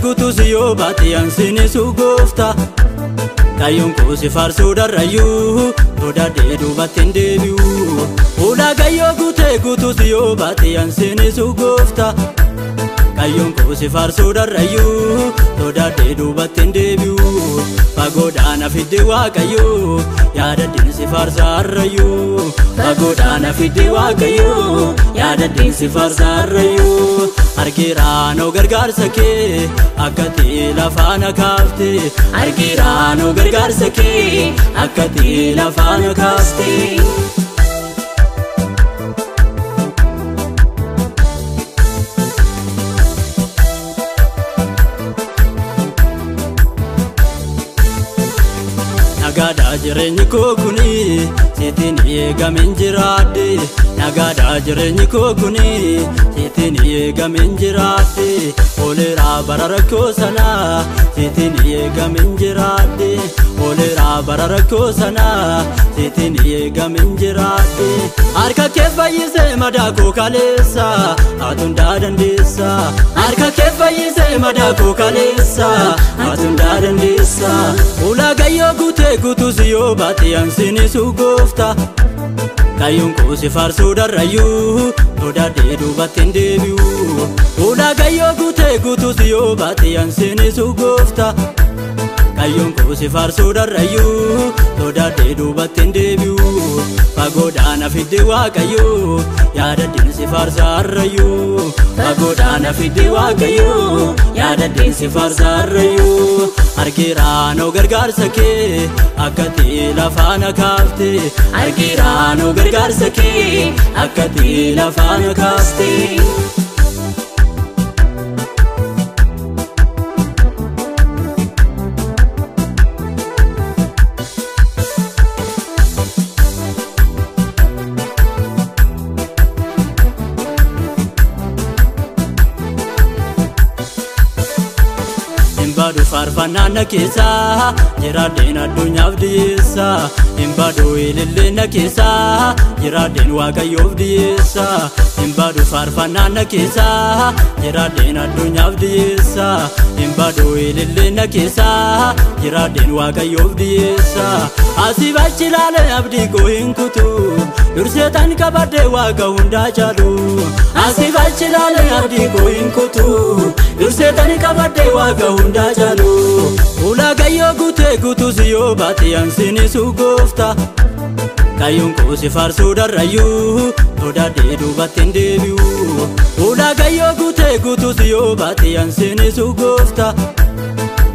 guutus yoo baate yansinisu goofta Kayyoon koo si faarsuu darrayyuu Dodaadhee duubatti hin deebi'u Fuula gayyoo guutus yoo baate yansinisu goofta Kayyoon koo si faarsuu darrayyuu Dodaadhee duubatti hin deebi'u Fagoodhaan afiddi waaqayyoo Yaadadhiin si faarsaa harrayyuu Fagoodhaan afiddi waaqayyoo Yaadadhiin si faarsaa harrayyuu Argeeraanoo gargaarsa kee Akka ta'e lafaana kaafte Argeeraanoo gargaarsa kee Akka ta'e lafaana kaafte Nagaadhaa jireenyi koo kuni Sitiin eegamin jiraadhe Nagaadhaa jireenyi koo kuni Sitiin eegamin jiraadhe Ooleeraa bara rakkoo sanaa Sitiin eegamin jiraadhe Ooleeraa bara rakkoo sanaa Sitiin eegamin jiraadhe Harka kee fayyisee madaa koo kaleessa Hatundaa dandeessa Harka kee fayyisee madaa koo kaleessa Hatundaa dandeessa Fuula gayyoo guutus yoo baate yansinisu goofta Kayyoon koo si faarsuu darrayyuu Dodaadhee duubatti hin deebi'u Fuula gayyoo guutus yoo baate yansinisu goofta Kayyoon koo si faarsuu darrayyuu Dodaadhee duubatti hin deebi'u Fagoodhaan afiddi waaqayyoo Yaadadhiin si faarsaa harrayyuu Fagoodhaan afiddi waaqayyoo Yaadadhiin si faarsaa harrayyuu Argeeraanoo gargaarsa kee Akka ta'e lafaana kaafte Argeeraanoo gargaarsa kee Akka ta'e lafaana kaafte Hinbaaduu faarfannaan na keessaa Jiraadheen addunyaaf dhiyeessa Hinbaaduu ililleen na keessaa Jiraadheen waaqayyoof dhiyeessa Hinbaaduu faarfannaan na keessaa Jiraadheen addunyaaf dhiyeessa Hinbaaduu ililleen na keessaa Jiraadheen waaqayyoof dhiyeessa Asiif achi ilaalee abdii koo hin kutu Durseetan qabadhee waaqa hundaa caalu Asiif achi ilaalee abdii koo hin kutu Durseetan qabadhee waaqa hundaa caalu Fuula gayyoo guutus yoo baate yansinisu goofta Kayyoon koo si faarsuu darrayyuu Dodaadhee duubatti hin deebi'u Fuula gayyoo guutus yoo baate yansinisu goofta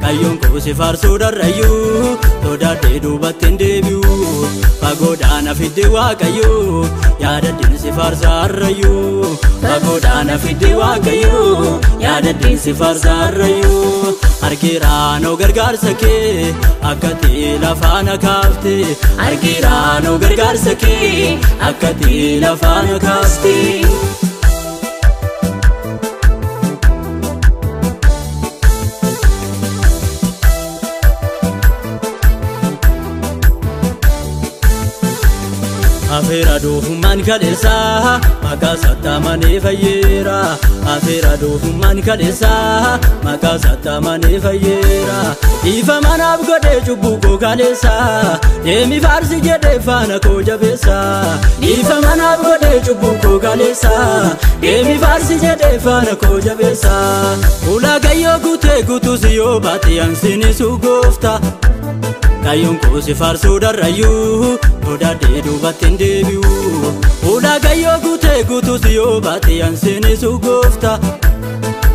Kayyoon koo si faarsuu darrayyuu Dodaadhee duubatti hin deebi'u Fagoodhaan afiddi waaqayyoo Yaadadhiin si faarsaa harrayyuu Fagoodhaan afiddi waaqayyoo Yaadadhiin si faarsaa harrayyuu Argeeraanoo gargaarsa kee Akka ta'e lafaana kaafte Argeeraanoo gargaarsa kee Akka ta'e lafaana kaafte Afeera doofummaan kaleessaa Maqaa sattaamanii fayyeera Afeera doofummaan kaleessaa Maqaa sattaamanii fayyeera Ifa manaaf godhee cubbuu koo kaleessaa Deemi faarsi jedhee faana koo jabeessaa Ifa manaaf godhee cubbuu koo kaleessaa Deemi faarsi jedhee faana koo jabeessaa Fuula gayyoo guutus yoo baate yansinisu goofta Kayyoon koo si faarsuu darrayyuu Dodaadhee duubatti hin deebi'u Fuula gayyoo guutus yoo baate yansinisu goofta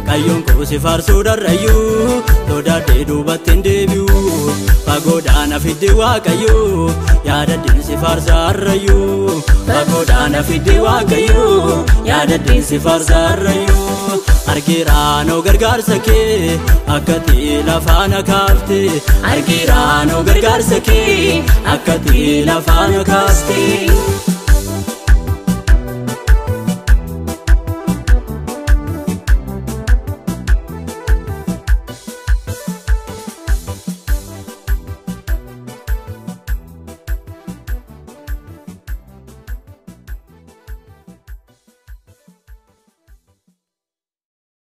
Kayyoon koo si faarsuu darrayyuu Dodaadhee duubatti hin deebi'u Fagoodhaan afiddi waaqayyoo Yaadadhiin si faarsaa harrayyuu Fagoodhaan afiddi waaqayyoo Yaadadhiin si faarsaa harrayyuu Argeeraanoo gargaarsa kee Akka ta'e lafaana kaafte Argeeraanoo gargaarsa kee Akka ta'e lafaana kaafte